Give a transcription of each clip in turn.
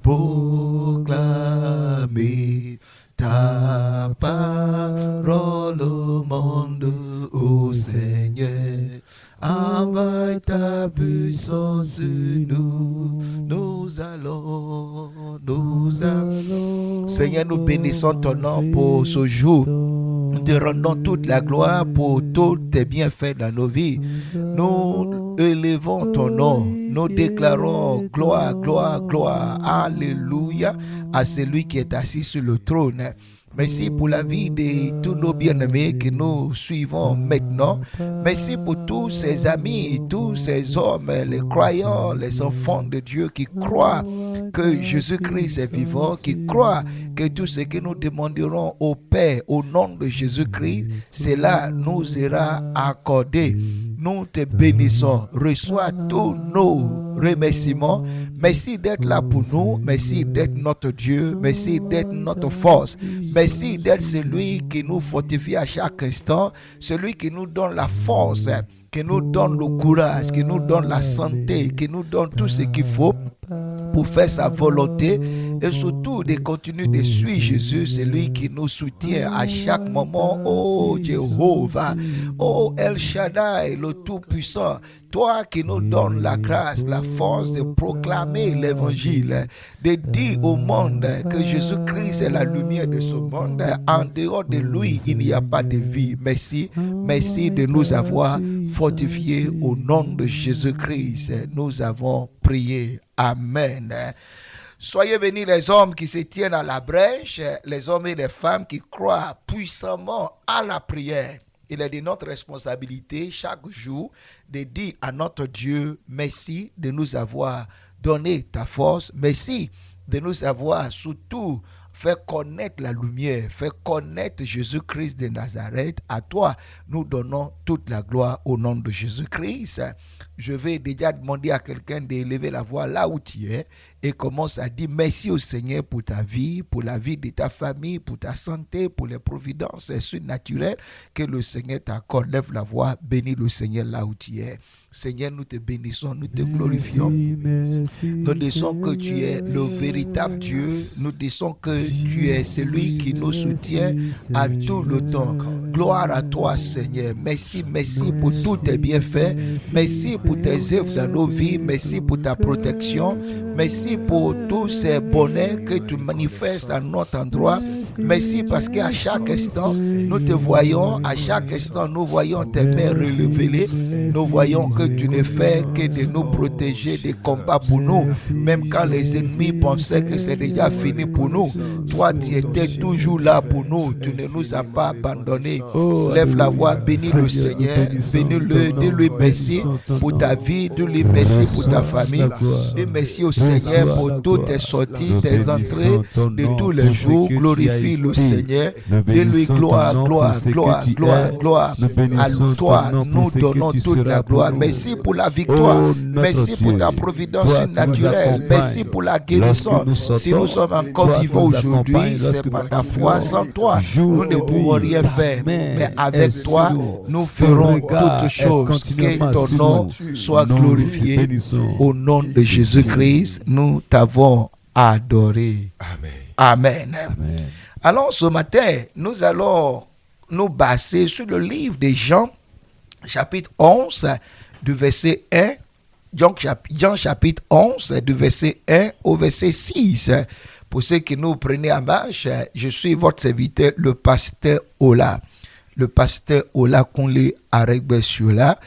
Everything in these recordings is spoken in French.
proclamer ta parole au monde, ô Seigneur. Avec ta puissance, nous allons. Seigneur, nous bénissons ton nom pour ce jour. Nous te rendons toute la gloire pour tous tes bienfaits dans nos vies. Nous élevons ton nom. Nous déclarons gloire, gloire, gloire. Alléluia à celui qui est assis sur le trône. Merci pour la vie de tous nos bien-aimés que nous suivons maintenant. Merci pour tous ces amis, tous ces hommes, les croyants, les enfants de Dieu qui croient que Jésus-Christ est vivant, qui croient que tout ce que nous demanderons au Père au nom de Jésus-Christ, cela nous sera accordé. Nous te bénissons. Reçois tous nos remerciements. Merci d'être là pour nous. Merci d'être notre Dieu. Merci d'être notre force. Merci d'être celui qui nous fortifie à chaque instant, celui qui nous donne la force, qui nous donne le courage, qui nous donne la santé, qui nous donne tout ce qu'il faut pour faire sa volonté et surtout de continuer de suivre Jésus, celui qui nous soutient à chaque moment. Oh Jéhovah, oh El Shaddai, le Tout-Puissant, toi qui nous donnes la grâce, la force de proclamer l'évangile, de dire au monde que Jésus-Christ est la lumière de ce monde. En dehors de lui, il n'y a pas de vie. Merci, merci de nous avoir fortifiés au nom de Jésus-Christ. Nous avons prié. Amen. Soyez bénis les hommes qui se tiennent à la brèche, les hommes et les femmes qui croient puissamment à la prière. Il est de notre responsabilité chaque jour de dire à notre Dieu merci de nous avoir donné ta force, merci de nous avoir surtout fait connaître la lumière, fait connaître Jésus-Christ de Nazareth. À toi, nous donnons toute la gloire au nom de Jésus-Christ. Je vais déjà demander à quelqu'un d'élever la voix là où tu es et commence à dire merci au Seigneur pour ta vie, pour la vie de ta famille, pour ta santé, pour les providences surnaturelles que le Seigneur t'accorde. Lève la voix, bénis le Seigneur là où tu es. Seigneur, nous te bénissons, nous te glorifions. Nous disons que tu es le véritable Dieu. Nous disons que tu es celui qui nous soutient à tout le temps. Gloire à toi, Seigneur. Merci, merci pour tous tes bienfaits. Merci pour tes œuvres dans nos vies. Merci pour ta protection. Merci pour tous ces bonheurs que tu manifestes à notre endroit. Merci parce qu'à chaque instant, nous te voyons. À chaque instant, nous voyons tes mains relevées. Nous voyons que tu ne fais que de nous protéger des combats pour nous. Même quand les ennemis pensaient que c'est déjà fini pour nous, toi, tu étais toujours là pour nous. Tu ne nous as pas abandonnés. Lève la voix, bénis le Seigneur. Bénis-le, dis-lui merci pour ta vie. Dis-lui merci pour ta famille. Dis merci au Seigneur pour toutes tes sorties, tes entrées de tous les jours. Glorifie le Seigneur. Dis-lui gloire, gloire, gloire, gloire, gloire. À toi, nous donnons toute la gloire. Merci pour la victoire. Merci pour ta providence naturelle. Merci pour la guérison. Si nous sommes encore vivants aujourd'hui, c'est par ta foi. Sans toi, nous ne pouvons rien faire. Mais avec toi, nous ferons toutes choses. Que ton nom soit glorifié. Au nom de Jésus-Christ, nous t'avons adoré. Amen. Amen. Alors ce matin, nous allons nous baser sur le livre de Jean, chapitre 11, du verset 1. Jean chapitre 11, du verset 1 au verset 6. Pour ceux qui nous prenaient en marche, je suis votre serviteur, le pasteur Ola. Le pasteur Ola Kunle Aregbesiola,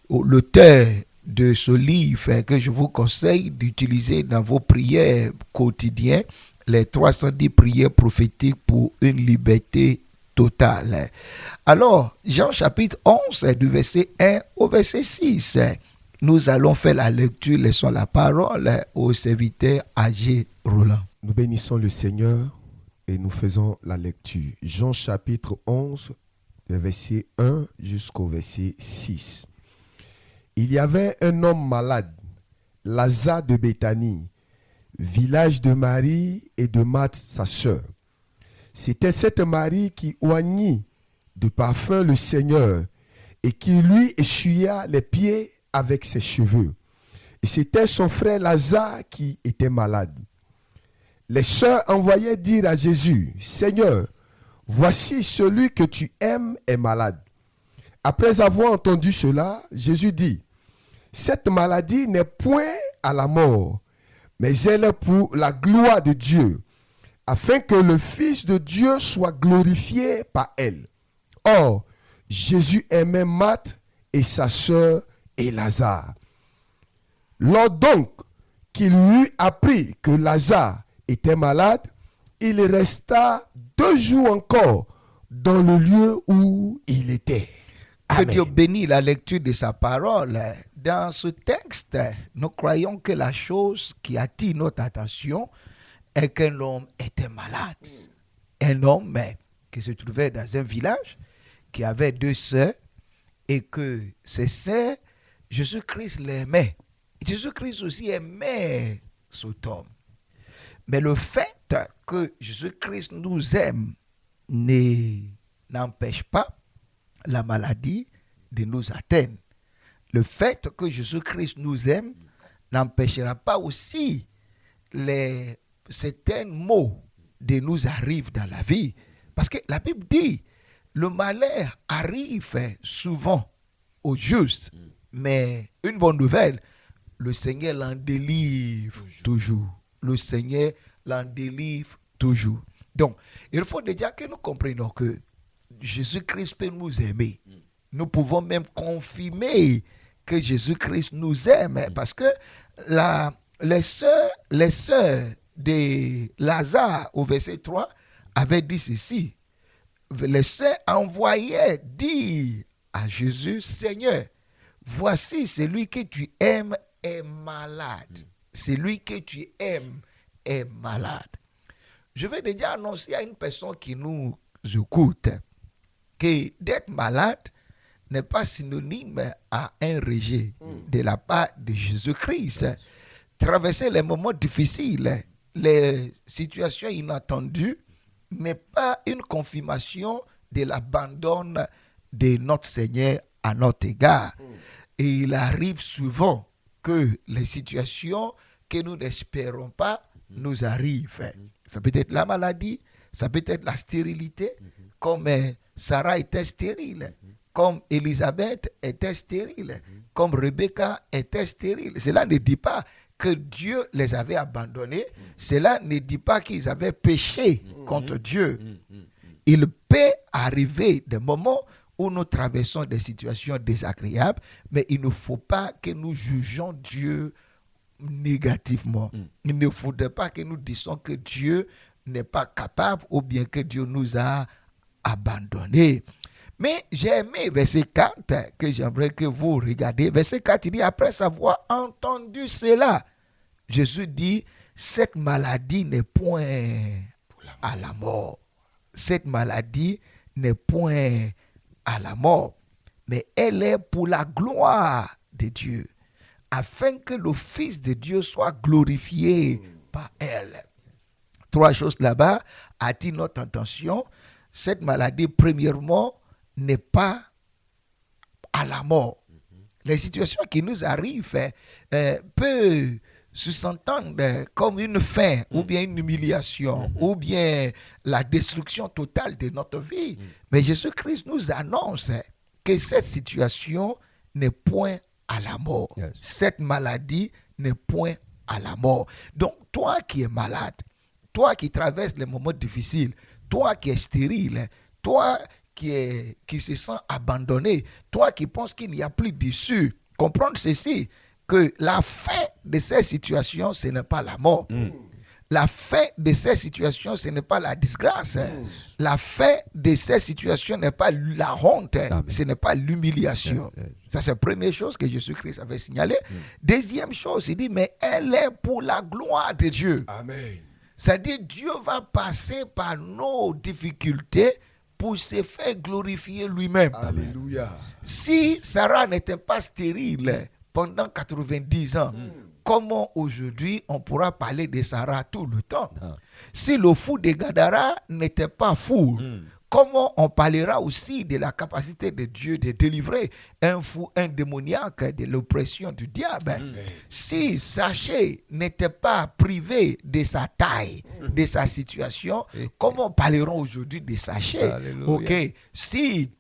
l'auteur de ce livre que je vous conseille d'utiliser dans vos prières quotidiennes, les 310 prières prophétiques pour une liberté totale. Alors, Jean chapitre 11, du verset 1 au verset 6, nous allons faire la lecture, laissons la parole au serviteur âgé Roland. Nous bénissons le Seigneur et nous faisons la lecture. Jean chapitre 11, verset 1 jusqu'au verset 6. Il y avait un homme malade, Lazare de Béthanie, village de Marie et de Marthe, sa sœur. C'était cette Marie qui oignit de parfum le Seigneur et qui lui essuya les pieds avec ses cheveux. Et c'était son frère Lazare qui était malade. Les sœurs envoyaient dire à Jésus, « Seigneur, voici celui que tu aimes est malade. » Après avoir entendu cela, Jésus dit, « Cette maladie n'est point à la mort, mais elle est pour la gloire de Dieu, afin que le Fils de Dieu soit glorifié par elle. » Or, Jésus aimait Marthe et sa sœur et Lazare. Lors donc qu'il eut appris que Lazare était malade, il resta 2 jours encore dans le lieu où il était. Que Amen. Dieu bénisse la lecture de sa parole. Dans ce texte, nous croyons que la chose qui attire notre attention est qu'un homme était malade. Un homme qui se trouvait dans un village, qui avait 2 sœurs, et que ces sœurs, Jésus-Christ l'aimait. Jésus-Christ aussi aimait cet homme. Mais le fait que Jésus-Christ nous aime n'empêche pas la maladie de nous atteindre. Le fait que Jésus-Christ nous aime n'empêchera pas aussi certains maux de nous arriver dans la vie. Parce que la Bible dit, le malheur arrive souvent aux justes, mais une bonne nouvelle, le Seigneur l'en délivre toujours. Le Seigneur l'en délivre toujours. Donc, il faut déjà que nous comprenions que Jésus-Christ peut nous aimer. Nous pouvons même confirmer que Jésus-Christ nous aime, parce que les sœurs de Lazare au verset 3 avaient dit ceci. Les sœurs envoyaient dire à Jésus, « Seigneur, voici celui que tu aimes est malade. » Celui que tu aimes est malade. Je vais déjà annoncer à une personne qui nous écoute que d'être malade n'est pas synonyme à un rejet de la part de Jésus-Christ. Traverser les moments difficiles, les situations inattendues, n'est pas une confirmation de l'abandon de notre Seigneur à notre égard. Et il arrive souvent que les situations que nous n'espérons pas nous arrivent. Ça peut être la maladie, ça peut être la stérilité, comme Sarah était stérile, comme Élisabeth était stérile, comme Rebecca était stérile. Cela ne dit pas que Dieu les avait abandonnés. Cela ne dit pas qu'ils avaient péché contre Dieu. Il peut arriver des moments où nous traversons des situations désagréables, mais il ne faut pas que nous jugeons Dieu négativement. Il ne faudrait pas que nous disions que Dieu n'est pas capable ou bien que Dieu nous a abandonnés. Mais j'ai aimé verset 4 que j'aimerais que vous regardiez. Verset 4, il dit, après avoir entendu cela, Jésus dit, cette maladie n'est point à la mort. Cette maladie n'est point à la mort, mais elle est pour la gloire de Dieu, afin que le Fils de Dieu soit glorifié par elle. 3 choses là-bas attirent notre attention. Cette maladie, premièrement, n'est pas à la mort. Les situations qui nous arrivent peuvent s'entendre comme une fin, ou bien une humiliation, ou bien la destruction totale de notre vie. Mais Jésus-Christ nous annonce que cette situation n'est point à la mort. Yes. Cette maladie n'est point à la mort. Donc, toi qui es malade, toi qui traverses les moments difficiles, toi qui es stérile, toi qui se sent abandonné, toi qui penses qu'il n'y a plus d'issue, comprendre ceci, que la fin de ces situations, ce n'est pas la mort. La fin de ces situations, ce n'est pas la disgrâce. La fin de ces situations n'est pas la honte. Amen. Ce n'est pas l'humiliation. Ça, c'est la première chose que Jésus-Christ avait signalé. Deuxième chose, il dit, mais elle est pour la gloire de Dieu. Amen. C'est-à-dire, Dieu va passer par nos difficultés pour se faire glorifier lui-même. Alléluia. Si Sarah n'était pas stérile pendant 90 ans, comment aujourd'hui on pourra parler de Sarah tout le temps? Si le fou de Gadara n'était pas fou, comment on parlera aussi de la capacité de Dieu de délivrer un fou, un démoniaque de l'oppression du diable. Si Zachée n'était pas privé de sa taille, de sa situation, comment parlerons aujourd'hui de Zachée? Alléluia. Ok, si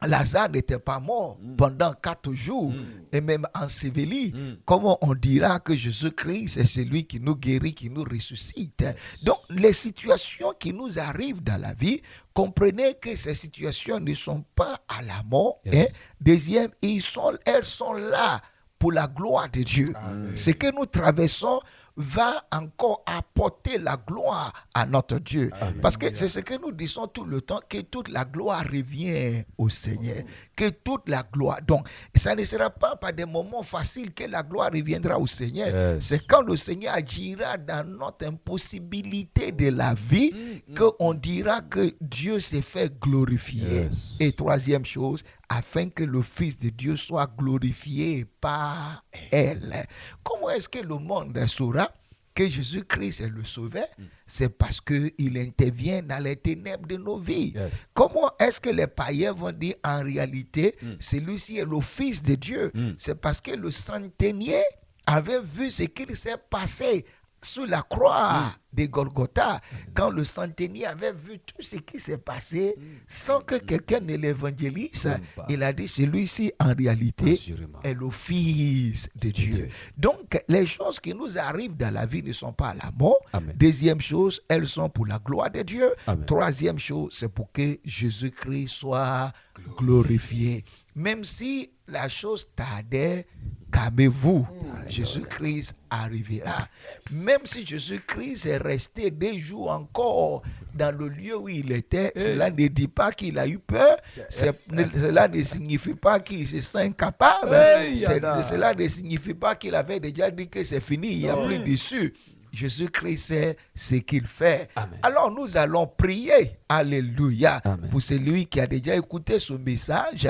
Lazare n'était pas mort pendant 4 jours et même enseveli, comment on dira que Jésus-Christ est celui qui nous guérit, qui nous ressuscite? Donc, les situations qui nous arrivent dans la vie, comprenez que ces situations ne sont pas à la mort. Hein? Deuxième, elles sont là pour la gloire de Dieu. Ce que nous traversons va encore apporter la gloire à notre Dieu. Parce que c'est ce que nous disons tout le temps, que toute la gloire revient au Seigneur. Que toute la gloire. Donc, ça ne sera pas par des moments faciles que la gloire reviendra au Seigneur. C'est quand le Seigneur agira dans notre impossibilité de la vie qu'on dira que Dieu s'est fait glorifier. Et troisième chose, afin que le Fils de Dieu soit glorifié par elle. Comment est-ce que le monde saura que Jésus-Christ est le Sauveur? C'est parce qu'il intervient dans les ténèbres de nos vies. Comment est-ce que les païens vont dire en réalité, celui-ci est le Fils de Dieu? C'est parce que le centenier avait vu ce qu'il s'est passé sur la croix de Golgotha, quand le centenier avait vu tout ce qui s'est passé, sans que quelqu'un ne l'évangélise, il a dit, celui-ci en réalité est le Fils de Dieu. Donc, les choses qui nous arrivent dans la vie ne sont pas à la mort. Deuxième chose, elles sont pour la gloire de Dieu. Troisième chose, c'est pour que Jésus-Christ soit glorifié. Même si la chose tardait, calmez-vous, Jésus-Christ arrivera. Même si Jésus-Christ est resté 2 jours encore dans le lieu où il était, cela ne dit pas qu'il a eu peur, cela ne signifie pas qu'il se sent incapable, cela ne signifie pas qu'il avait déjà dit que c'est fini, il n'y a plus d'issue. Jésus-Christ sait ce qu'il fait. Alors nous allons prier, alléluia, pour celui qui a déjà écouté ce message.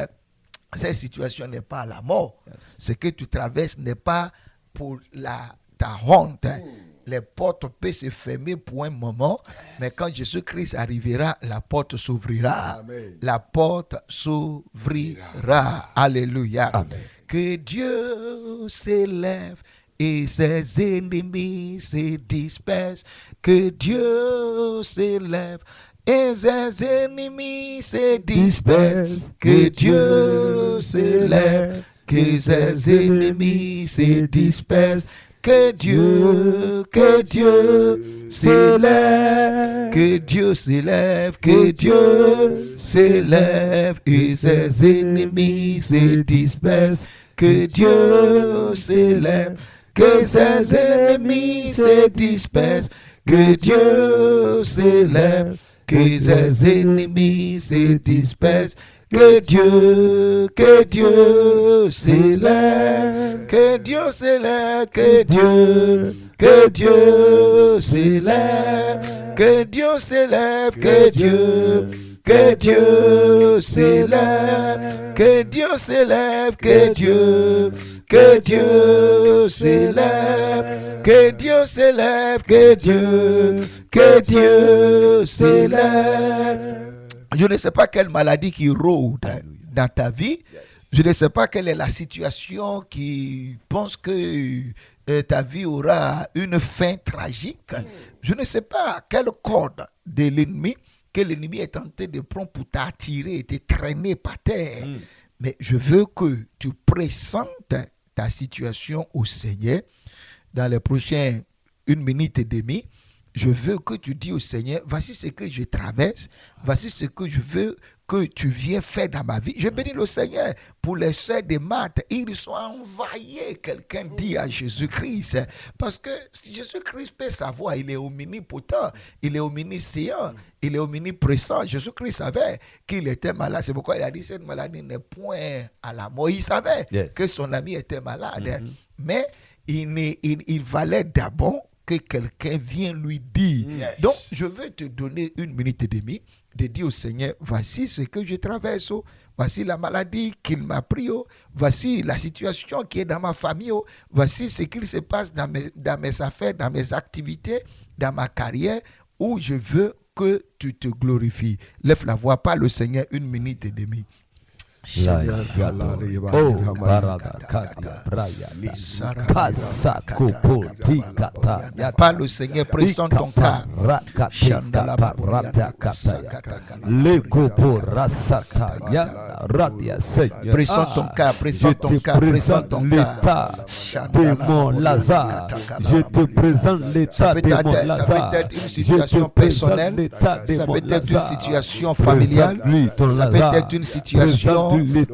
Cette situation n'est pas à la mort. Ce que tu traverses n'est pas pour ta honte. Les portes peuvent se fermer pour un moment, mais quand Jésus-Christ arrivera, la porte s'ouvrira. La porte s'ouvrira. Alléluia. Que Dieu s'élève et ses ennemis se dispersent. Que Dieu s'élève et ses ennemis se dispersent. Que Dieu s'élève, que ses ennemis se dispersent. Que Dieu s'élève, que Dieu s'élève, que Dieu s'élève et ses ennemis se dispersent. Que Dieu s'élève, que ses ennemis se dispersent. Que Dieu s'élève, que ses ennemis se dispersent. Que Dieu s'élève, que Dieu s'élève, que Dieu s'élève, que Dieu s'élève, que Dieu s'élève, que Dieu s'élève, que Dieu s'élève, que Dieu s'élève, que Dieu s'élève. Je ne sais pas quelle maladie qui rôde dans ta vie. Je ne sais pas quelle est la situation qui pense que ta vie aura une fin tragique. Je ne sais pas quelle corde de l'ennemi que l'ennemi est tenté de prendre pour t'attirer et te traîner par terre. Mais je veux que tu présentes ta situation au Seigneur dans les prochaines 1 minute et demie. Je veux que tu dis au Seigneur, voici ce que je traverse, voici ce que je veux que tu viennes faire dans ma vie. Je bénis le Seigneur pour les sœurs de Marthe. Ils sont envoyés, quelqu'un dit à Jésus-Christ. Parce que Jésus-Christ peut savoir, il est omnipotent, il est omniscient, il est omniprésent. Jésus-Christ savait qu'il était malade. C'est pourquoi il a dit, cette maladie n'est point à la mort. Il savait que son ami était malade. Mais il valait d'abord que quelqu'un vienne lui dire. Donc, je veux te donner 1 minute et demie de dire au Seigneur, voici ce que je traverse, voici la maladie qu'il m'a pris, voici la situation qui est dans ma famille, voici ce qu'il se passe dans mes affaires, dans mes activités, dans ma carrière, où je veux que tu te glorifies. Lève la voix, parle le Seigneur 1 minute et demie. Parle le Seigneur, présente ton cas. Présente ton cas, présente ton cas, présente ton cas. De mon Lazare, je te présente l'état de mon Lazare. Ça peut être une situation personnelle, ça peut être une situation familiale, ça peut être une situation au niveau de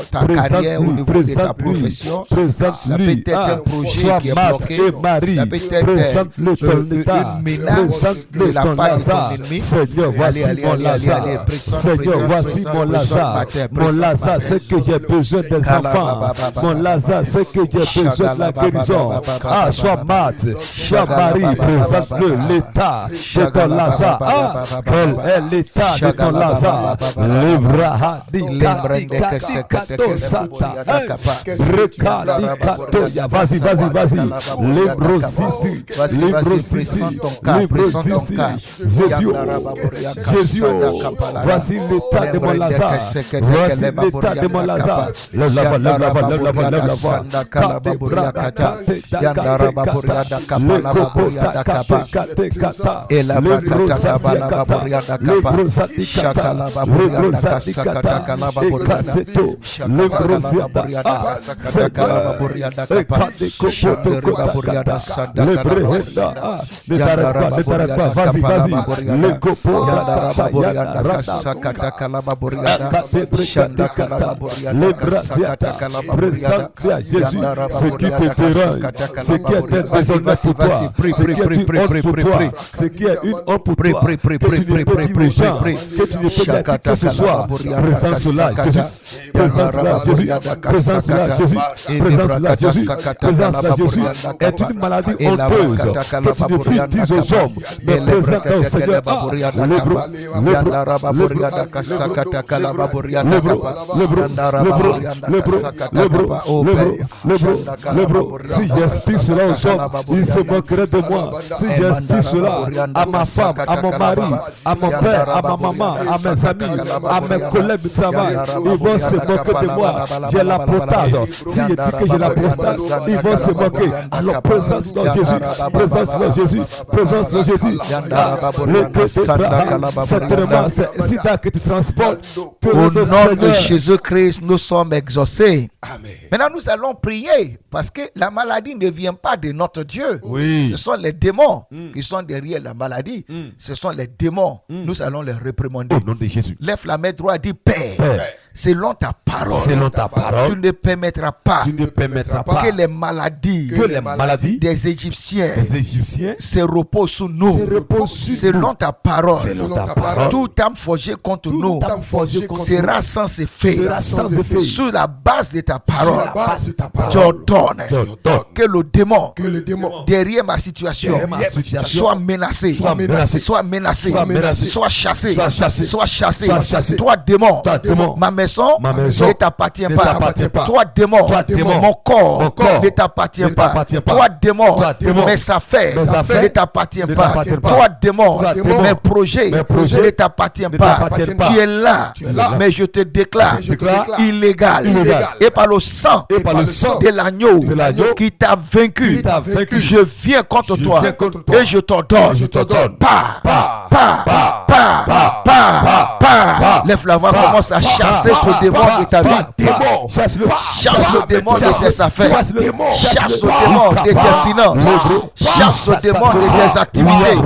ta carrière, au niveau de ta profession, ça peut être un projet qui est bloqué, ça peut être une menace de la part de ton ennemi. Seigneur, voici mon Lazare. Seigneur, voici mon Lazare. Mon Lazare, c'est que j'ai besoin des enfants. Mon Lazare, c'est que j'ai besoin de la guérison. Ah, sois mat, sois Marie, présente-le l'état de ton Lazare. Ah, quel est l'état de ton Lazare? Vas-y. Jésus, voici l'état de mon Lazare. Voici l'état de mon Lazare. Lève la voix. Jésus, ce qui te dérange, ce qui est un désordre pour toi, ce qui est une honte pour toi, ce qui est une honte pour toi, que tu ne peux dire aux gens, que tu ne peux dire qui que ce soit. Présence cela, Jésus. Présence cela, Jésus. Présence cela, Jésus. Présence cela, Jésus. Présence cela, Jésus. Est une maladie honteuse que tu ne peux dire aux hommes, mais présente au Seigneur. Si j'explique cela aux hommes, ils se moqueraient de moi. Si j'explique cela à ma femme, à mon mari, à mon père, à ma maman, à mes amis, à mes collègues du travail, ils vont se moquer de moi. J'ai la protage. Si je dis que j'ai la protage, ils vont se moquer. Alors présence dans Jésus, présence dans Jésus, présence dans Jésus. Certainement, c'est sida que tu transportes. Au nom de Jésus-Christ, nous sommes exaucés. Amen. Maintenant, nous allons prier parce que la maladie ne vient pas de notre Dieu. Oui. Ce sont les démons qui sont derrière la maladie. Ce sont les démons. Nous allons les réprimander. Au nom de Jésus. Lève la main droite, dis Père. Selon ta parole, tu ne permettras pas que les maladies des Égyptiens se reposent sur nous. Selon ta parole, toute âme forgée contre nous sera sans effet. Sur la base de ta parole, j'ordonne que le démon derrière ma situation soit menacé, soit chassé. Toi démon, ma maison ne t'appartient pas. Toi démon, mon corps ne t'appartient pas. Toi démon, mes affaires ne t'appartiennent pas. Toi démon, mes projets ne t'appartiennent pas. Tu es là, mais je te déclare illégal. Et par le sang de l'agneau qui t'a vaincu, je viens contre toi et je t'ordonne. Lève la voix, commence à chasser ce démon de ta vie. Chasse le démon de tes affaires. Chasse le démon de tes finances. Chasse le démon de tes activités.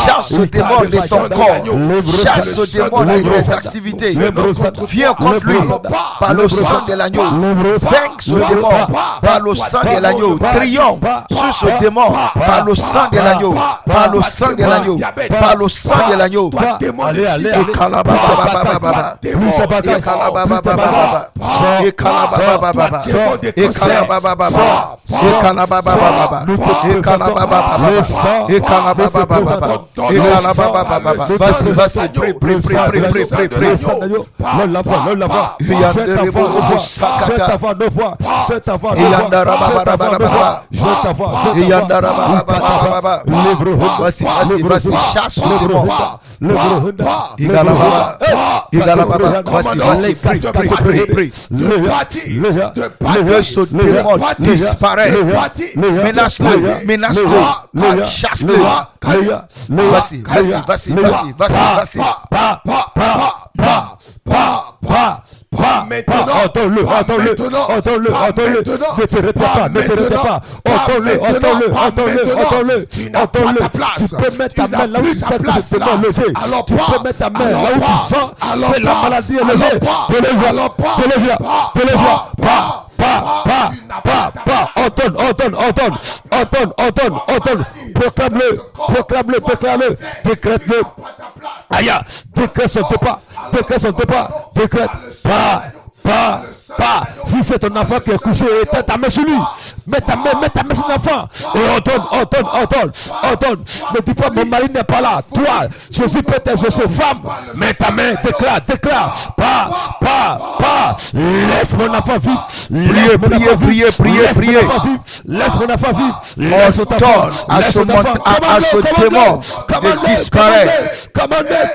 Chasse le démon de ton corps. Chasse le démon de tes activités. Viens contre lui par le sang de l'agneau. Vainc ce démon par le sang de l'agneau. Triomphe sur ce démon par le sang de l'agneau. Par le sang de l'agneau. Par le sang de l'agneau. va. démon de Allez, allez, sida. allez. Ekalabababababa. Démon. Ekalabababababa. Ekalabababababa. Ekalabababababa. Ekalabababababa. Ekalabababababa. Ekalabababababa. Ekalabababababa. Vas-y, prie. Vas-y, chasse le démon. Prie. Que ce démon disparaît. Menace-le. Chasse-le. Vas-y. Maintenant, entends-le. Ne te retiens pas. Entends-le. Tu peux mettre ta main là où tu sens que le démon est levé. Tu peux mettre ta main là où tu sens que la maladie est levée. Délève-la. Pas. Entends. Proclame-le. Décrète-le. Aïe, décrète son départ. Décrète. Pas. Si c'est ton enfant qui est couché, éteins ta main sur lui. Mets ta main sur l'enfant. Et ordonne. Ne dis pas, mon mari n'est pas là. Toi, Jésus peut t'exaucer. Femme, mets ta main, déclare. Pas. Laisse mon enfant vivre. Priez. Laisse mon enfant vivre. Ordonne à ce démon de disparaître. Commandez.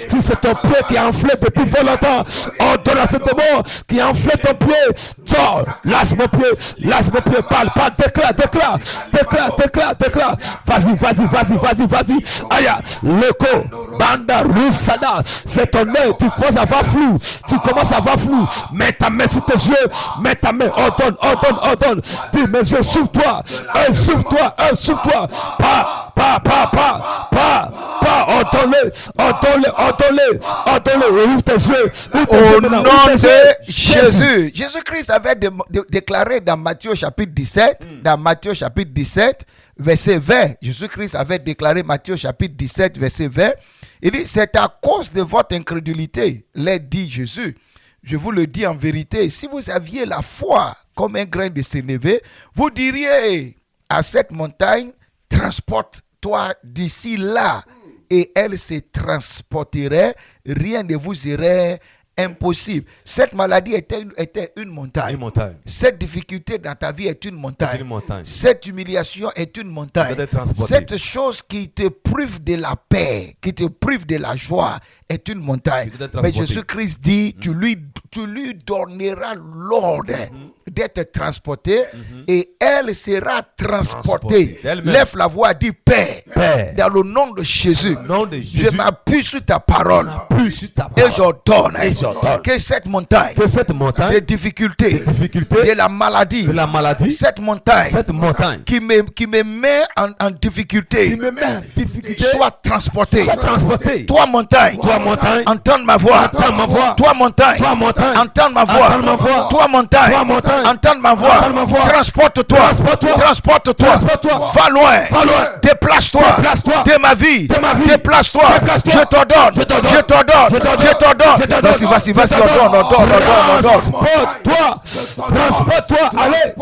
Si c'est ton pied qui est enflé depuis fort longtemps, ordonne à ce démon qui a enflé ton pied. Sors, lâche mon pied, parle, déclare. Vas-y. Aïe, Leko, Banda, Rusada, c'est ton œil, tu commences à voir flou. Mets ta main sur tes yeux, ordonne. Dis, mes yeux, sauve-toi, sauve-toi. Pas. Ordonne-le, ouvre tes yeux. Au nom de Jésus. Jésus-Christ avait déclaré dans Matthieu chapitre 17, verset 20. Jésus-Christ avait déclaré Matthieu chapitre 17, verset 20. Il dit, c'est à cause de votre incrédulité, l'a dit Jésus. Je vous le dis en vérité, si vous aviez la foi comme un grain de sénévé, vous diriez à cette montagne, transporte-toi d'ici là, et elle se transporterait, rien ne vous serait impossible. Cette maladie était une montagne. Cette difficulté dans ta vie est une montagne. Cette humiliation est une montagne. Cette chose qui te prive de la paix, qui te prive de la joie est une montagne. Mais Jésus-Christ dit, tu lui donneras l'ordre d'être transportée et elle sera transportée. Lève la voix, dis paix. Dans le nom de Jésus, je m'appuie sur ta parole et j'ordonne que cette montagne de difficultés, de la maladie, cette montagne qui me met en difficulté, soit transportée. Toi montagne, entends ma voix. Toi montagne, entends ma voix. Toi montagne, entends ma voix. Transporte-toi. Va loin. Déplace-toi de ma vie. Déplace-toi. Je t'ordonne. Vas-y, ordonne. Transporte-toi. Allez.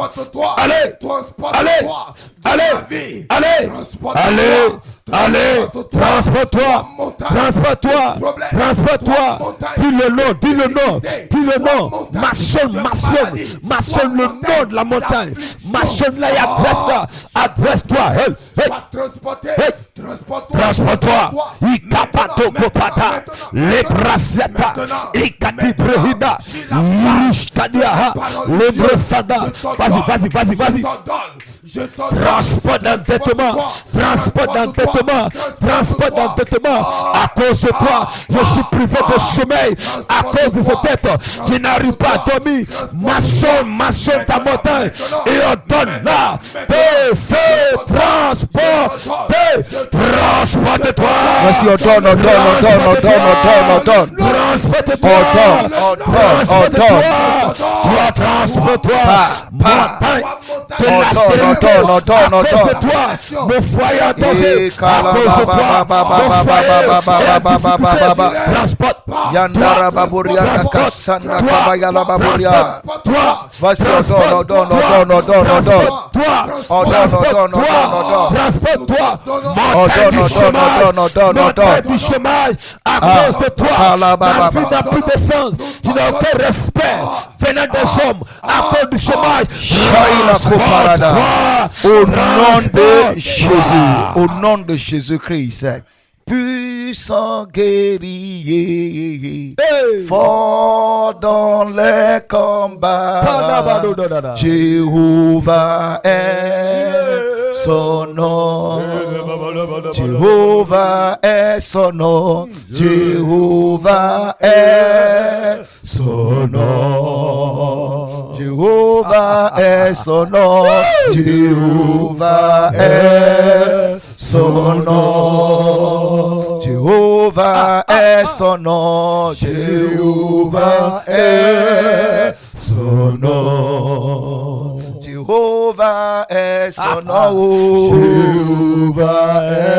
Transporte-toi. Dis le nom. Maçonne le nom de la montagne. Maçonne-la et adresse-toi. Transporte-toi. Ikapato kopata. Les brassiata. Ikati brehida. Yishkadiaha. Les brassada. Vas-y. Transport d'endettement. À cause de toi, je suis privé de sommeil. À cause de cette tête, je n'arrive pas à dormir. Maçonne ta montagne et ordonne là de se transporter. Transporte-toi. Vas-y, ordonne. Toi, transporte-toi. Montagne de la stérilité. cause de toi, mon foyer est en danger. À cause de toi, mon foyer est en difficulté. Transporte-toi. Transporte-toi. Montagne du chômage. À cause de toi, ma vie n'a plus de sens. Tu n'as aucun respect venant des hommes à cause du chômage. Au nom de Jésus, au nom de Jésus-Christ, puissant guerrier, fort dans les combats, Jéhovah est son nom. Jéhovah est son nom. Jéhovah est son nom. Jéhovah est son nom. Jéhovah est son nom. Jéhovah est son nom. Jéhovah est son nom. Jéhovah est son nom.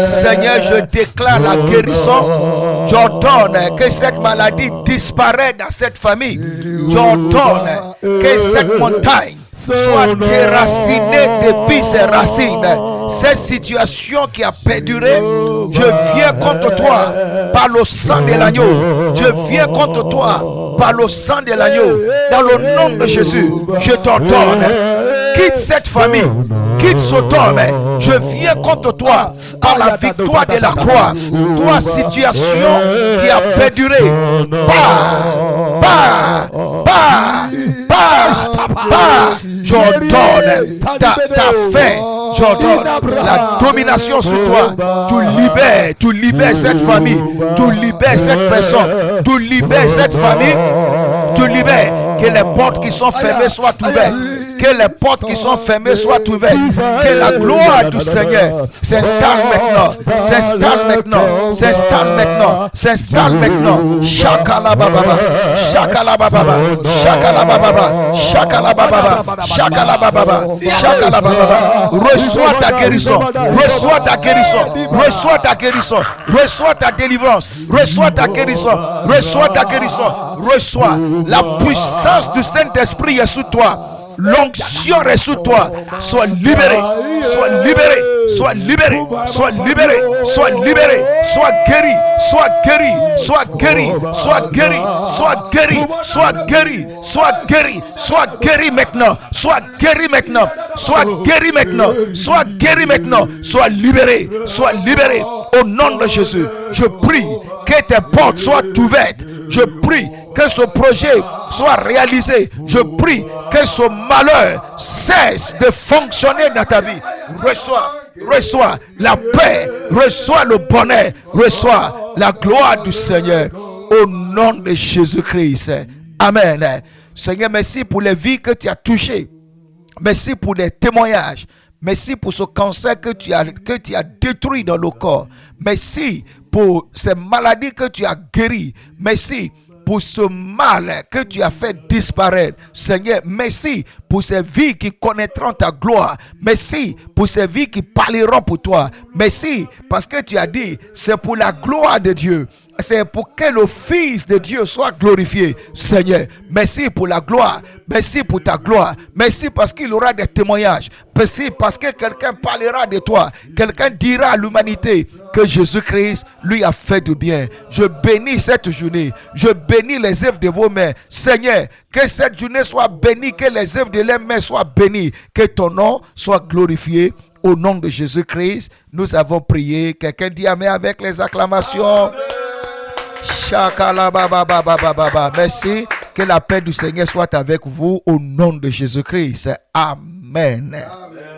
Seigneur, je déclare la guérison. J'ordonne que cette maladie disparaisse dans cette famille. J'ordonne que cette montagne soit déracinée depuis ses racines. Cette situation qui a perduré, je viens contre toi par le sang de l'agneau. Je viens contre toi par le sang de l'agneau. Dans le nom de Jésus, je t'ordonne. Quitte cette famille, quitte Sodome. Je viens contre toi par la victoire de la croix. Toi, situation qui a perduré, j'ordonne ta fin. J'ordonne la domination sur toi. Tu libères cette famille. Tu libères cette personne. Tu libères cette famille. Tu libères. Que les portes qui sont fermées soient ouvertes. Que les portes qui sont fermées soient ouvertes. Que la gloire du Seigneur s'installe maintenant. S'installe maintenant. S'installe maintenant. S'installe maintenant. Shakalababa. Shakalababa. Shakalababa. Shakalababa. Shakalababa. Shakalababa. Reçois ta guérison. Reçois ta guérison. Reçois ta guérison. Reçois ta délivrance. Reçois ta guérison. Reçois ta guérison. Reçois la puissance du Saint-Esprit est sous toi. L'onction est sous toi. Sois libéré. Sois libéré. Sois libéré. Sois libéré. Sois libéré. Sois guéri. Sois guéri. Sois guéri. Sois guéri. Sois guéri. Sois guéri. Sois guéri. Sois guéri maintenant. Sois guéri maintenant. Sois guéri maintenant. Sois guéri maintenant. Sois libéré. Sois libéré. Au nom de Jésus, je prie que tes portes soient ouvertes. Je prie que ce projet soit réalisé. Je prie que ce malheur cesse de fonctionner dans ta vie. Reçois la paix, reçois le bonheur, reçois la gloire du Seigneur. Au nom de Jésus-Christ. Amen. Seigneur, merci pour les vies que tu as touchées. Merci pour les témoignages. Merci pour ce cancer que tu as détruit dans le corps. Merci pour ces maladies que tu as guéries. Merci pour ce mal que tu as fait disparaître. Seigneur, merci pour ces vies qui connaîtront ta gloire. Merci pour ces vies qui parleront pour toi. Merci parce que tu as dit, c'est pour la gloire de Dieu. C'est pour que le Fils de Dieu soit glorifié. Seigneur, merci pour la gloire. Merci pour ta gloire. Merci parce qu'il y aura des témoignages. Merci parce que quelqu'un parlera de toi. Quelqu'un dira à l'humanité que Jésus-Christ lui a fait du bien. Je bénis cette journée. Je bénis les œuvres de vos mains. Seigneur, que cette journée soit bénie. Que les œuvres de les mains soient bénies. Que ton nom soit glorifié. Au nom de Jésus-Christ, nous avons prié. Quelqu'un dit amen avec les acclamations. Merci. Que la paix du Seigneur soit avec vous au nom de Jésus-Christ. Amen. Amen.